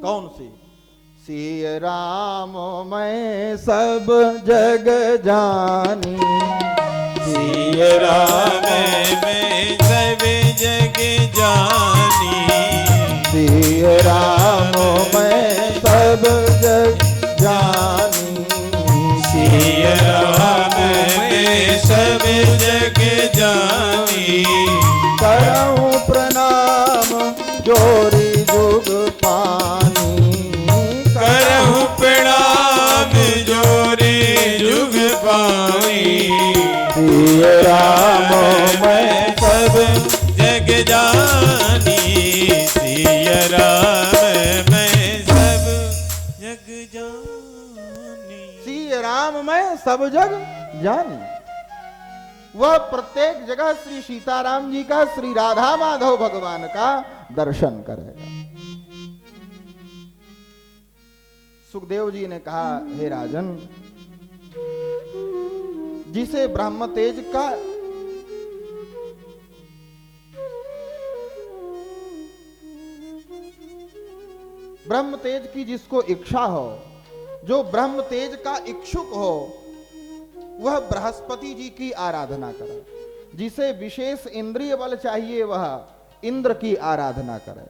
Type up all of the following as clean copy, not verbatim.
कौन सी? सिय राम मैं सब जग जानी, सिय राम मैं सब जग जानी, सिय राम मैं सब जग जानी, सिय राम मैं सब जग जानी, करऊं प्रणाम जोरी जुग पानी, करहु प्रणाम जोरे जुग पाई, सिय राम मैं सब जग जानी, सिय राम मैं सब जग जानी। सिय राम मैं सब जग जानी। वह प्रत्येक जगह श्री सीताराम जी का, श्री राधा माधव भगवान का दर्शन करेगा। सुखदेव जी ने कहा, हे राजन, जिसे ब्रह्म तेज का ब्रह्म तेज की जिसको इच्छा हो, जो ब्रह्म तेज का इच्छुक हो, वह बृहस्पति जी की आराधना करे। जिसे विशेष इंद्रिय बल चाहिए वह इंद्र की आराधना करे।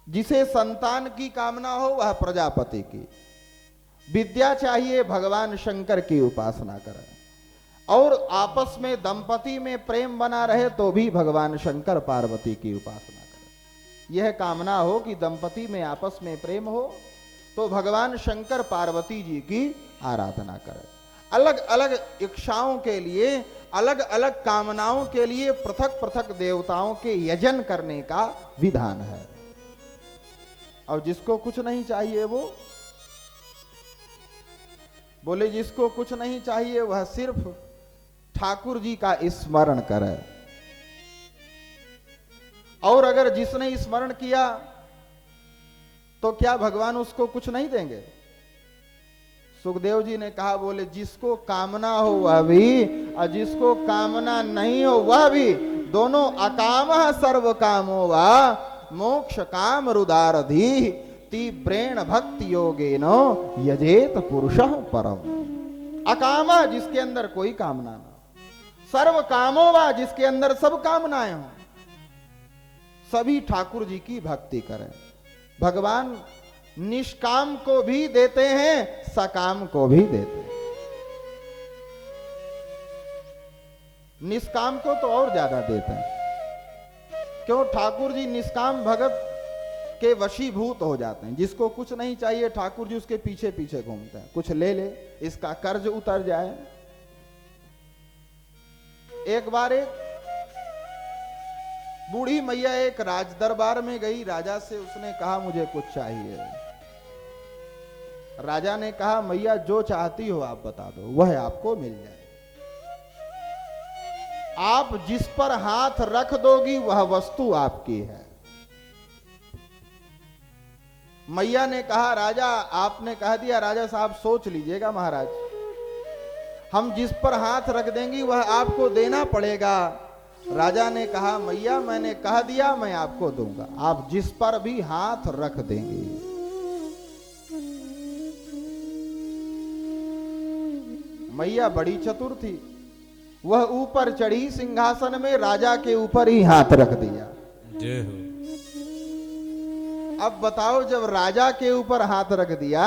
जिसे संतान की कामना हो वह प्रजापति की, विद्या चाहिए भगवान शंकर की उपासना करे, और आपस में दंपति में प्रेम बना रहे तो भी भगवान शंकर पार्वती की उपासना करे। यह कामना हो कि दंपति में आपस में प्रेम हो तो भगवान शंकर पार्वती जी की आराधना करे। अलग अलग इच्छाओं के लिए, अलग अलग कामनाओं के लिए पृथक पृथक देवताओं के यजन करने का विधान है। और जिसको कुछ नहीं चाहिए वो बोले, जिसको कुछ नहीं चाहिए वह सिर्फ ठाकुर जी का स्मरण करे। और अगर जिसने स्मरण किया तो क्या भगवान उसको कुछ नहीं देंगे? सुखदेव जी ने कहा, बोले जिसको कामना हो वह भी, और जिसको कामना नहीं हो वह भी, दोनों अकाम सर्व कामो वा मोक्ष काम रुदारधि तीव्रेण भक्ति योगेनो यजेत पुरुषः परम। अकामा जिसके अंदर कोई कामना ना, सर्व कामो वा जिसके अंदर सब कामनाएं हो, सभी ठाकुर जी की भक्ति करें। भगवान निष्काम को भी देते हैं, सकाम को भी देते हैं। निष्काम को तो और ज्यादा देते हैं। क्यों? ठाकुर जी निष्काम भगत के वशीभूत हो जाते हैं। जिसको कुछ नहीं चाहिए ठाकुर जी उसके पीछे पीछे घूमते हैं, कुछ ले ले, इसका कर्ज उतर जाए। एक बार एक बूढ़ी मैया एक राज दरबार में गई, राजा से उसने कहा मुझे कुछ चाहिए। राजा ने कहा, मैया जो चाहती हो आप बता दो, वह आपको मिल जाए। आप जिस पर हाथ रख दोगी वह वस्तु आपकी है। मैया ने कहा, राजा आपने कह दिया, राजा साहब सोच लीजिएगा महाराज, हम जिस पर हाथ रख देंगी वह आपको देना पड़ेगा। राजा ने कहा, मैया मैंने कह दिया मैं आपको दूंगा, आप जिस पर भी हाथ रख देंगे। मैया बड़ी चतुर थी, वह ऊपर चढ़ी सिंहासन में, राजा के ऊपर ही हाथ रख दिया। जय हो। अब बताओ, जब राजा के ऊपर हाथ रख दिया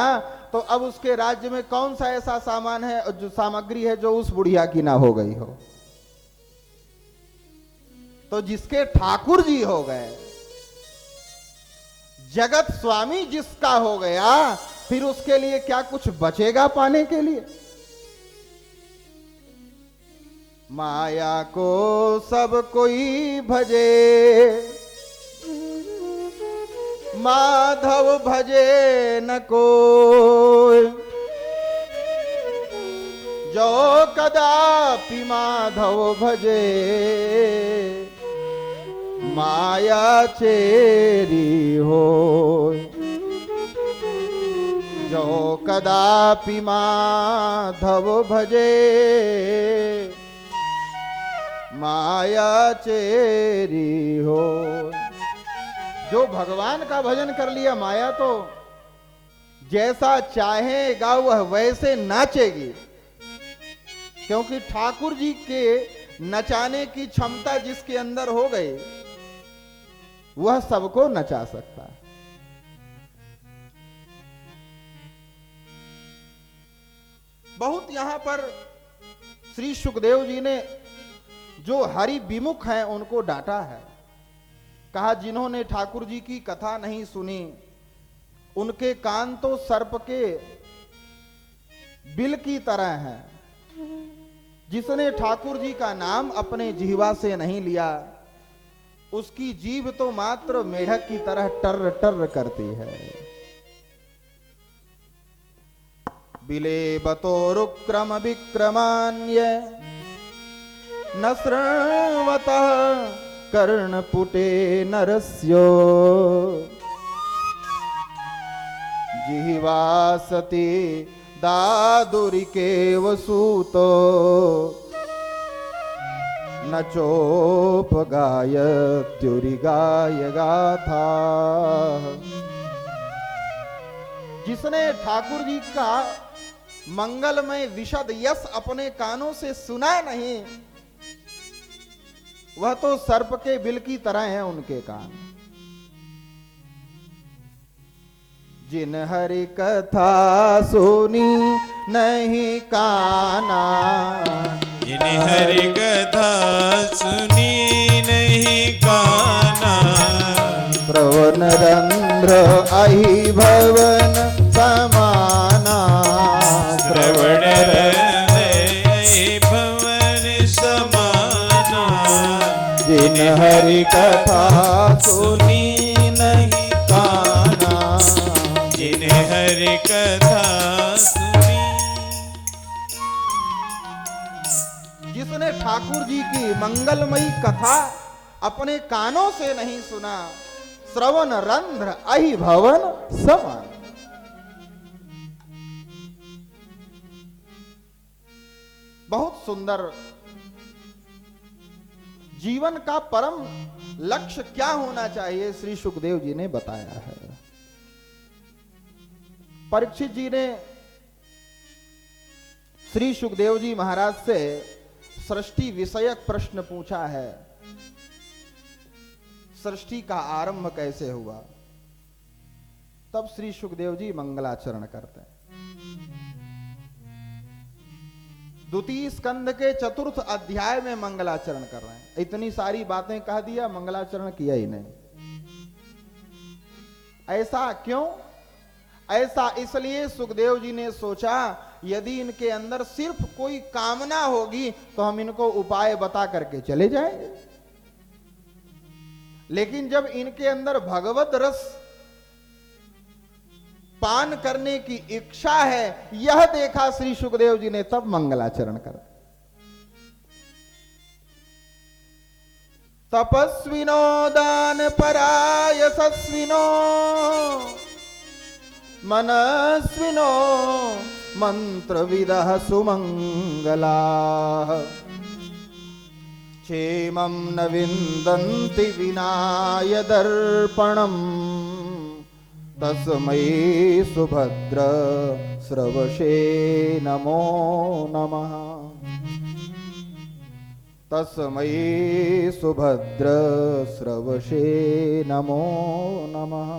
तो अब उसके राज्य में कौन सा ऐसा सामान है, जो सामग्री है जो उस बुढ़िया की ना हो गई हो? तो जिसके ठाकुर जी हो गए, जगत स्वामी जिसका हो गया, फिर उसके लिए क्या कुछ बचेगा पाने के लिए? माया को सब कोई भजे, माधव भजे न कोई, जो कदापि माधव भजे, माया चेरी हो। जो कदापि माधव भजे, माया चेरी हो। जो भगवान का भजन कर लिया, माया तो जैसा चाहेगा वह वैसे नाचेगी, क्योंकि ठाकुर जी के नचाने की क्षमता जिसके अंदर हो गई वह सबको नचा सकता है। बहुत यहां पर श्री सुखदेव जी ने जो हरि विमुख हैं उनको डांटा है। कहा जिन्होंने ठाकुर जी की कथा नहीं सुनी उनके कान तो सर्प के बिल की तरह हैं। जिसने ठाकुर जी का नाम अपने जिह्वा से नहीं लिया उसकी जीभ तो मात्र मेढक की तरह टर्र टर्र करती है। बिलेबतो रुक्रम विक्रमान्य न श्रृण्वतः कर्णपुटे नरस्यो जिह्वासति दादुरिकेव सूतो न चोपगायत्युरिगाय गाथा। जिसने ठाकुर जी का मंगलमय विशद यश अपने कानों से सुना नहीं वह तो सर्प के बिल की तरह हैं उनके कान। जिन हरि कथा सुनी नहीं काना, जिन हरि कथा सुनी नहीं काना, श्रवण रंध्र अहि भवन समाना, श्रवण रंध्र भवन समाना। जिन हरि कथा सुनी नहीं काना, जिन हरि कथा सुनी। जिसने ठाकुर जी की मंगलमयी कथा अपने कानों से नहीं सुना, श्रवण रंध्र अहि भवन समान। बहुत सुंदर। जीवन का परम लक्ष्य क्या होना चाहिए श्री सुखदेव जी ने बताया है। परीक्षित जी ने श्री सुखदेव जी महाराज से सृष्टि विषयक प्रश्न पूछा है। सृष्टि का आरंभ कैसे हुआ? तब श्री सुखदेव जी मंगलाचरण करते हैं। द्वितीय स्कंद के चतुर्थ अध्याय में मंगलाचरण कर रहे हैं। इतनी सारी बातें कह दिया, मंगलाचरण किया ही नहीं। ऐसा क्यों? ऐसा इसलिए सुखदेव जी ने सोचा यदि इनके अंदर सिर्फ कोई कामना होगी तो हम इनको उपाय बता करके चले जाएंगे, लेकिन जब इनके अंदर भगवत रस पान करने की इच्छा है यह देखा श्री सुखदेव जी ने, तब मंगलाचरण कर। तपस्विनो दान परा यशस्विनो मनस्विनो मंत्रविदः सुमंगलाः क्षेमं न विन्दन्ति विना यदर्पणम् तस्मै सुभद्र स्रवशे नमो नमः। तस्मै सुभद्र स्रवशे नमो नमः।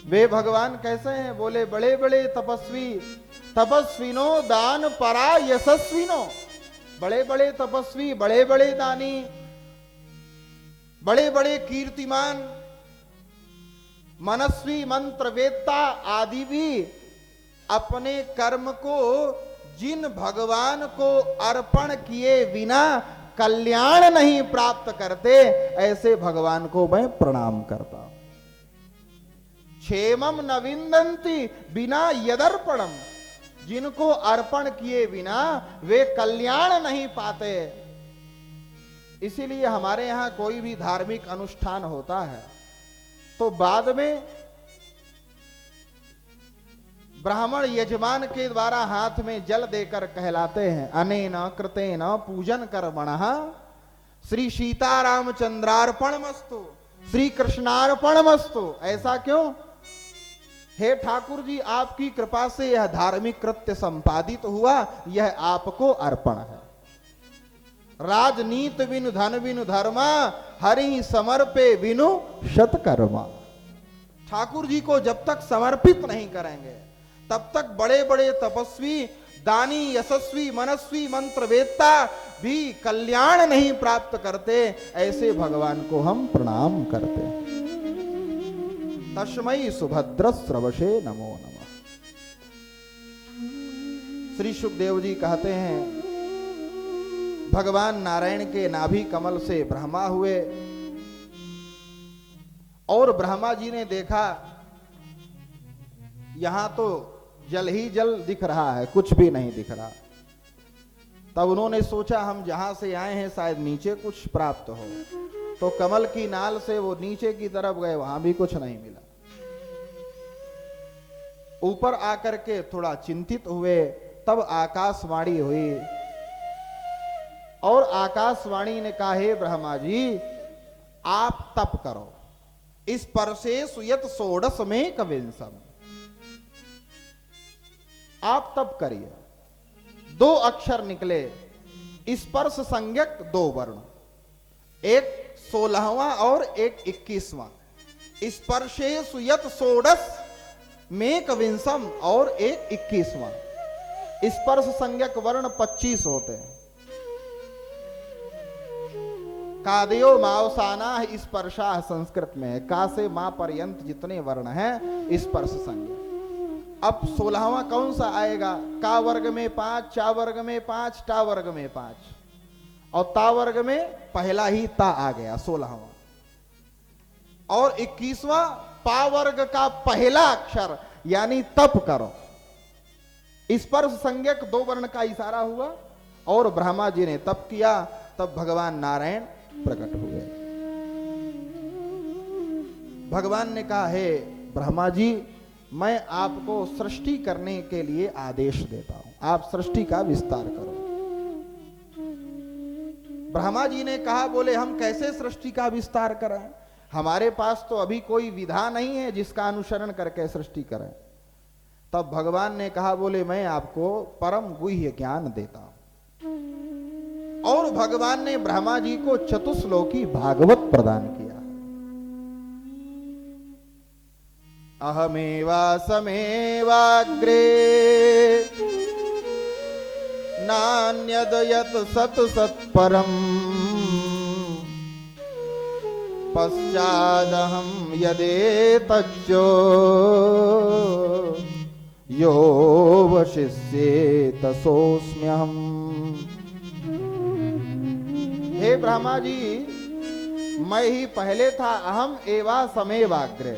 वे भगवान कैसे हैं? बोले बड़े बड़े तपस्वी, तपस्विनो दान परा यशस्विनो। बड़े बड़े तपस्वी, बड़े बड़े दानी, बड़े बड़े कीर्तिमान, मनस्वी, मंत्र वेत्ता आदि भी अपने कर्म को जिन भगवान को अर्पण किए बिना कल्याण नहीं प्राप्त करते ऐसे भगवान को मैं प्रणाम करता हूं। क्षेमम न विन्दन्ति बिना यदर्पणम, जिनको अर्पण किए बिना वे कल्याण नहीं पाते। इसीलिए हमारे यहां कोई भी धार्मिक अनुष्ठान होता है तो बाद में ब्राह्मण यजमान के द्वारा हाथ में जल देकर कहलाते हैं अनेन कृतेन पूजन कर्मणः श्री सीताराम चंद्रार्पणमस्तु। श्री कृष्णार्पणमस्तु। ऐसा क्यों? हे ठाकुर जी, आपकी कृपा से यह धार्मिक कृत्य संपादित हुआ, यह आपको अर्पण है। राजनीत बिनु धन बिनु धर्मा, हरि समर्पे बिनु शतकर्मा। ठाकुर जी को जब तक समर्पित नहीं करेंगे तब तक बड़े बड़े तपस्वी, दानी, यशस्वी, मनस्वी, मंत्रवेत्ता भी कल्याण नहीं प्राप्त करते। ऐसे भगवान को हम प्रणाम करते हैं। तस्मै सुभद्र स्रवशे नमो नमः। श्री सुखदेव जी कहते हैं, भगवान नारायण के नाभि कमल से ब्रह्मा हुए और ब्रह्मा जी ने देखा यहां तो जल ही जल दिख रहा है, कुछ भी नहीं दिख रहा। तब उन्होंने सोचा हम जहां से आए हैं शायद नीचे कुछ प्राप्त हो, तो कमल की नाल से वो नीचे की तरफ गए, वहां भी कुछ नहीं मिला। ऊपर आकर के थोड़ा चिंतित हुए, तब आकाशवाणी हुई और आकाशवाणी ने कहा, हे ब्रह्मा जी, आप तप करो। इस परसे सुयत षोडश में कविंसम, आप तप करिए। 2 अक्षर निकले, स्पर्श संज्ञक 2 वर्ण, एक 16वां और एक 21वां। स्पर्शे सुयत षोडश में कविंसम और एक 21वां। स्पर्श संज्ञक वर्ण 25 होते हैं। कादयो मावसाना स्पर्शा संस्कृत में है, का से मां पर्यंत जितने वर्ण हैं स्पर्श संज्ञक। अब 16वां कौन सा आएगा? का वर्ग में 5, चा वर्ग में 5, टा वर्ग में 5 और ता वर्ग में पहला ही ता आ गया 16वां। और 21वां पा वर्ग का पहला अक्षर यानी तप करो। स्पर्श संज्ञक 2 वर्ण का इशारा हुआ और ब्रह्मा जी ने तप किया। तब भगवान नारायण प्रकट हुए। भगवान ने कहा, हे ब्रह्मा जी, मैं आपको सृष्टि करने के लिए आदेश देता हूं, आप सृष्टि का विस्तार करो। ब्रह्मा जी ने कहा, बोले हम कैसे सृष्टि का विस्तार करें? हमारे पास तो अभी कोई विधा नहीं है जिसका अनुसरण करके सृष्टि करें। तब भगवान ने कहा, बोले मैं आपको परम गुह्य ज्ञान देता हूं। और भगवान ने ब्रह्मा जी को चतुश्लोकी भागवत प्रदान किया। अहमेवा समेवाग्रे नान्यद यत् सत् सत्परम् पश्चादहं यदेतच्चो यो वशिष्येत सोऽस्म्यहम्। हे ब्रह्मा जी, मैं ही पहले था, अहम एवा समेवाग्रे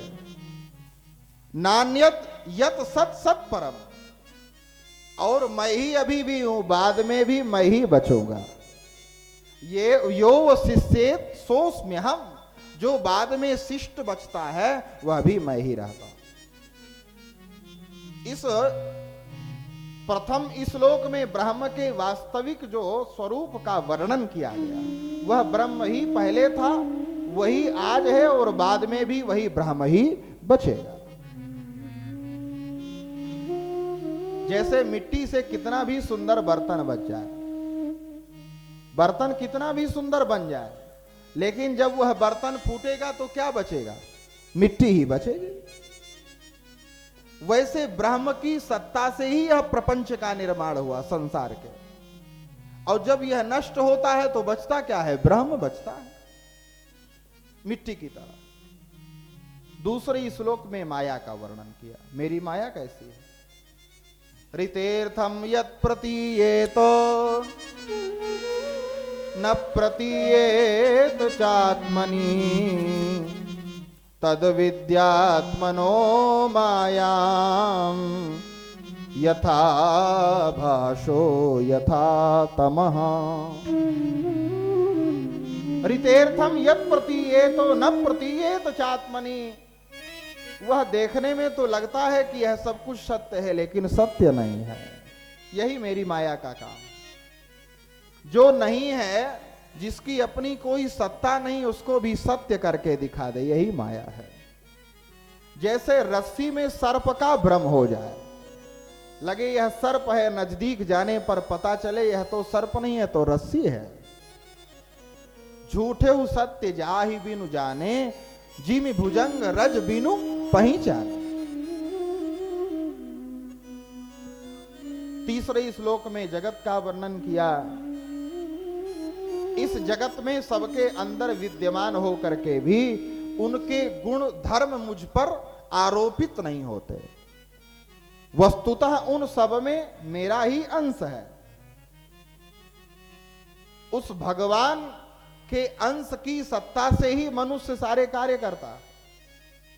नान्यत यत सत सत परम, और मैं ही अभी भी हूं, बाद में भी मैं ही बचूंगा। ये यो शिष्येत सोऽस्म्यहम्, जो बाद में शिष्ट बचता है वह भी मैं ही रहता हूं। इस प्रथम श्लोक में ब्रह्म के वास्तविक जो स्वरूप का वर्णन किया गया, वह ब्रह्म ही पहले था, वही आज है और बाद में भी वही ब्रह्म ही बचेगा। जैसे मिट्टी से कितना भी सुंदर बर्तन बच जाए, बर्तन कितना भी सुंदर बन जाए, लेकिन जब वह बर्तन फूटेगा तो क्या बचेगा? मिट्टी ही बचेगी। वैसे ब्रह्म की सत्ता से ही यह प्रपंच का निर्माण हुआ, संसार के। और जब यह नष्ट होता है तो बचता क्या है? ब्रह्म बचता है, मिट्टी की तरह। दूसरे श्लोक में माया का वर्णन किया। मेरी माया कैसी है? ऋतेर्थम यत् प्रतीयेतो न प्रतीयेत चात्मनि तद विद्यात्मनो मायां यथा भाषो यथा तमः। ऋतेर्थम यत् प्रतीयेतो न प्रतीयेत चात्मनि, वह देखने में तो लगता है कि यह सब कुछ सत्य है, लेकिन सत्य नहीं है। यही मेरी माया का काम। जो नहीं है जिसकी अपनी कोई सत्ता नहीं उसको भी सत्य करके दिखा दे, यही माया है। जैसे रस्सी में सर्प का भ्रम हो जाए, लगे यह सर्प है, नजदीक जाने पर पता चले यह तो सर्प नहीं है तो रस्सी है। झूठे हु सत्य जाहि बिनु जाने, जिमि भुजंग रज बिनु पहिचाने। तीसरे श्लोक में जगत का वर्णन किया। इस जगत में सबके अंदर विद्यमान होकर के भी उनके गुण धर्म मुझ पर आरोपित नहीं होते। वस्तुतः उन सब में मेरा ही अंश है। उस भगवान के अंश की सत्ता से ही मनुष्य सारे कार्य करता।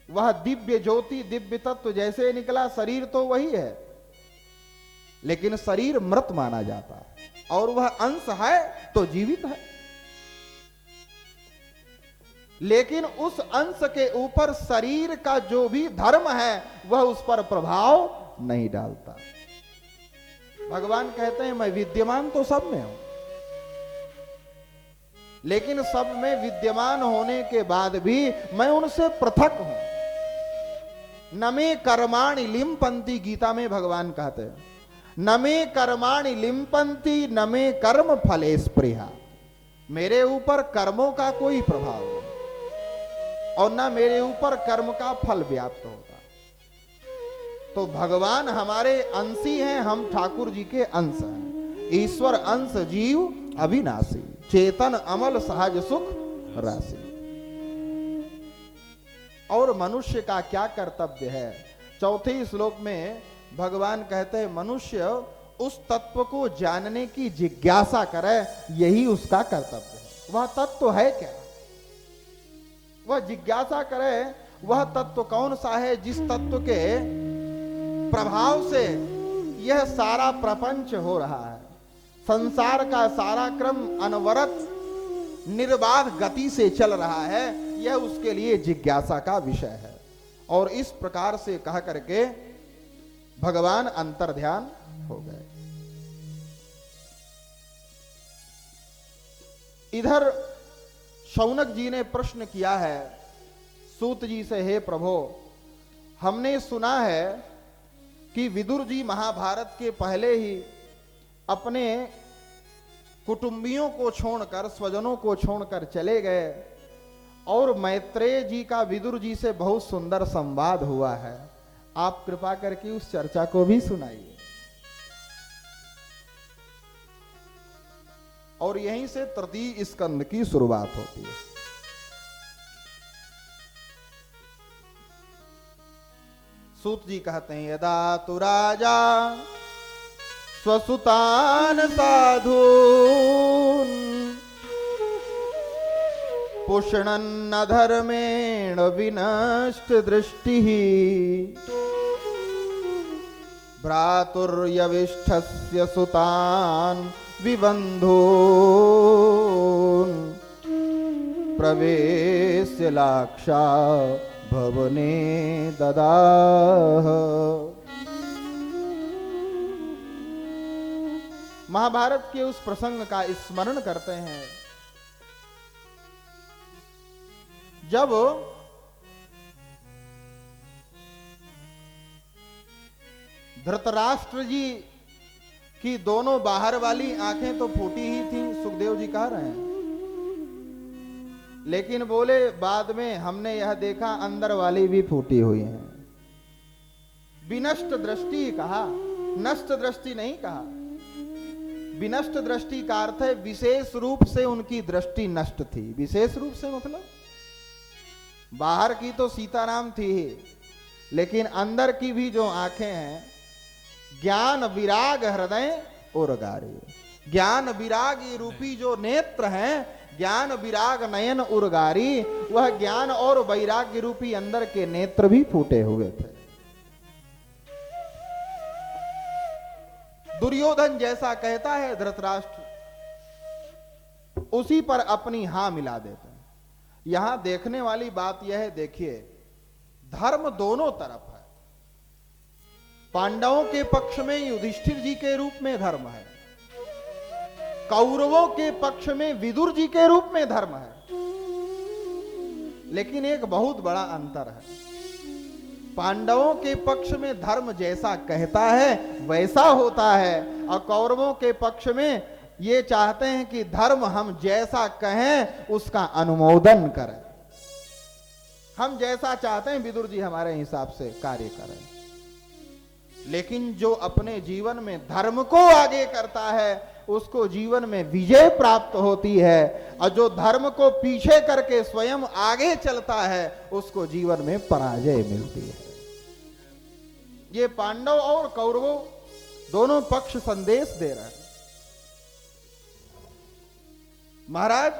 वह दिव्य ज्योति दिव्य तत्व जैसे निकला, शरीर तो वही है लेकिन शरीर मृत माना जाता है, और वह अंश है तो जीवित है। लेकिन उस अंश के ऊपर शरीर का जो भी धर्म है वह उस पर प्रभाव नहीं डालता। भगवान कहते हैं मैं विद्यमान तो सब में हूं, लेकिन सब में विद्यमान होने के बाद भी मैं उनसे पृथक हूं। न मे कर्माणि लिम्पन्ति, गीता में भगवान कहते हैं न मे कर्माणि लिम्पन्ति न मे कर्म फले स्पृहा। मेरे ऊपर कर्मों का कोई प्रभाव नहीं और न मेरे ऊपर कर्म का फल व्याप्त होता। तो भगवान हमारे अंशी हैं, हम ठाकुर जी के अंश हैं। ईश्वर अंश जीव अविनाशी, चेतन अमल सहज सुख राशि। और मनुष्य का क्या कर्तव्य है? चौथे श्लोक में भगवान कहते हैं मनुष्य उस तत्व को जानने की जिज्ञासा करे, यही उसका कर्तव्य है। वह तत्व है क्या? वह जिज्ञासा करे वह तत्व कौन सा है जिस तत्व के प्रभाव से यह सारा प्रपंच हो रहा है। संसार का सारा क्रम अनवरत निर्बाध गति से चल रहा है, यह उसके लिए जिज्ञासा का विषय है। और इस प्रकार से कह करके भगवान अंतर्ध्यान हो गए। इधर शौनक जी ने प्रश्न किया है सूत जी से, हे प्रभो, हमने सुना है कि विदुर जी महाभारत के पहले ही अपने कुटुंबियों को छोड़कर, स्वजनों को छोड़कर चले गए, और मैत्रेय जी का विदुर जी से बहुत सुंदर संवाद हुआ है। आप कृपा करके उस चर्चा को भी सुनाइए। और यहीं से तृतीय स्कंद की शुरुआत होती है। सूत जी कहते हैं यदा तु राजा स्वसुतान साधून पुष्णन्न धर्मेण विनष्ट दृष्टि भ्रातुर्यविष्ठस्य सुतान विबन्धून् प्रवेश्य लाक्षा भवने ददाह। महाभारत के उस प्रसंग का स्मरण करते हैं जब धृतराष्ट्र जी की दोनों बाहर वाली आंखें तो फूटी ही थी, सुखदेव जी कह रहे हैं, लेकिन बोले बाद में हमने यह देखा अंदर वाली भी फूटी हुई हैं। विनष्ट दृष्टि कहा, नष्ट दृष्टि नहीं कहा। विनष्ट दृष्टि का अर्थ है विशेष रूप से उनकी दृष्टि नष्ट थी। विशेष रूप से मतलब बाहर की तो सीताराम थी ही, लेकिन अंदर की भी जो आंखें हैं, ज्ञान विराग हृदय उर्गारी, ज्ञान विराग रूपी जो नेत्र हैं, ज्ञान विराग नयन उर्गारी, वह ज्ञान और वैराग्य रूपी अंदर के नेत्र भी फूटे हुए थे। दुर्योधन जैसा कहता है धृतराष्ट्र, उसी पर अपनी हां मिला देते हैं। यहां देखने वाली बात यह है, देखिए धर्म दोनों तरफ है। पांडवों के पक्ष में युधिष्ठिर जी के रूप में धर्म है, कौरवों के पक्ष में विदुर जी के रूप में धर्म है, लेकिन एक बहुत बड़ा अंतर है। पांडवों के पक्ष में धर्म जैसा कहता है वैसा होता है, और कौरवों के पक्ष में ये चाहते हैं कि धर्म हम जैसा कहें उसका अनुमोदन करें। हम जैसा चाहते हैं विदुर जी हमारे हिसाब से कार्य करें, लेकिन जो अपने जीवन में धर्म को आगे करता है उसको जीवन में विजय प्राप्त होती है, और जो धर्म को पीछे करके स्वयं आगे चलता है उसको जीवन में पराजय मिलती है। ये पांडव और कौरवों दोनों पक्ष संदेश दे रहे हैं। महाराज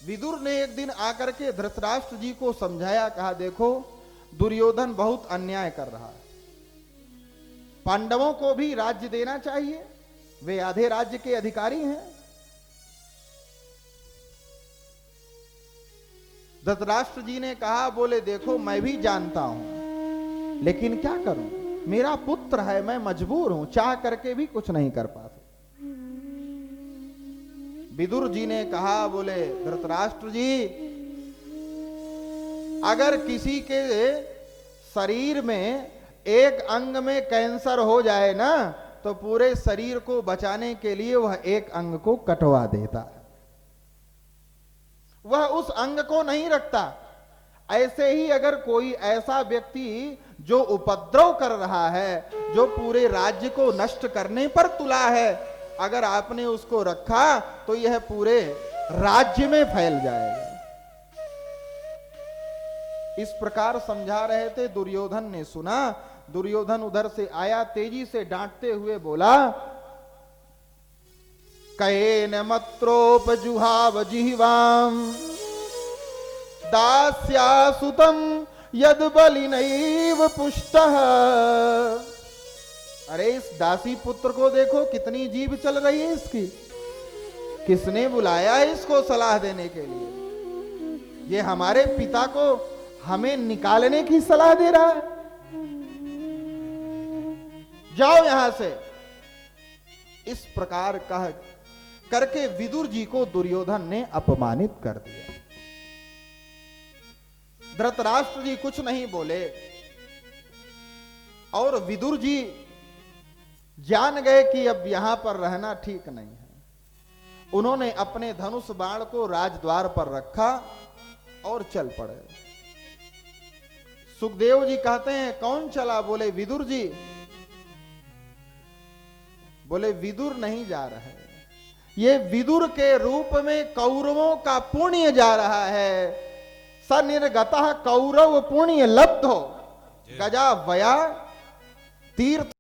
विदुर ने एक दिन आकर के धृतराष्ट्र जी को समझाया, कहा देखो दुर्योधन बहुत अन्याय कर रहा है, पांडवों को भी राज्य देना चाहिए, वे आधे राज्य के अधिकारी हैं। धृतराष्ट्र जी ने कहा, बोले देखो मैं भी जानता हूं लेकिन क्या करूं, मेरा पुत्र है, मैं मजबूर हूं, चाह करके भी कुछ नहीं कर पाता। विदुर जी ने कहा, बोले धृतराष्ट्र जी अगर किसी के शरीर में एक अंग में कैंसर हो जाए ना तो पूरे शरीर को बचाने के लिए वह एक अंग को कटवा देता है, वह उस अंग को नहीं रखता। ऐसे ही अगर कोई ऐसा व्यक्ति जो उपद्रव कर रहा है, जो पूरे राज्य को नष्ट करने पर तुला है, अगर आपने उसको रखा तो यह पूरे राज्य में फैल जाएगा। इस प्रकार समझा रहे थे। दुर्योधन ने सुना, दुर्योधन उधर से आया, तेजी से डांटते हुए बोला, कयेन मत्रोपजुहाव जिह्वाम दास्यासुतम यद बलिनैव पुष्टः। अरे इस दासी पुत्र को देखो, कितनी जीभ चल रही है इसकी, किसने बुलाया है इसको सलाह देने के लिए? ये हमारे पिता को हमें निकालने की सलाह दे रहा है, जाओ यहां से। इस प्रकार कह करके विदुर जी को दुर्योधन ने अपमानित कर दिया। धृतराष्ट्र जी कुछ नहीं बोले, और विदुर जी जान गए कि अब यहां पर रहना ठीक नहीं है। उन्होंने अपने धनुष बाण को राजद्वार पर रखा और चल पड़े। सुखदेव जी कहते हैं, कौन चला? बोले विदुर जी। बोले विदुर नहीं जा रहे, ये विदुर के रूप में कौरवों का पुण्य जा रहा है। सनिर्गतः कौरव पुण्य लब्धो गजा वया तीर्थ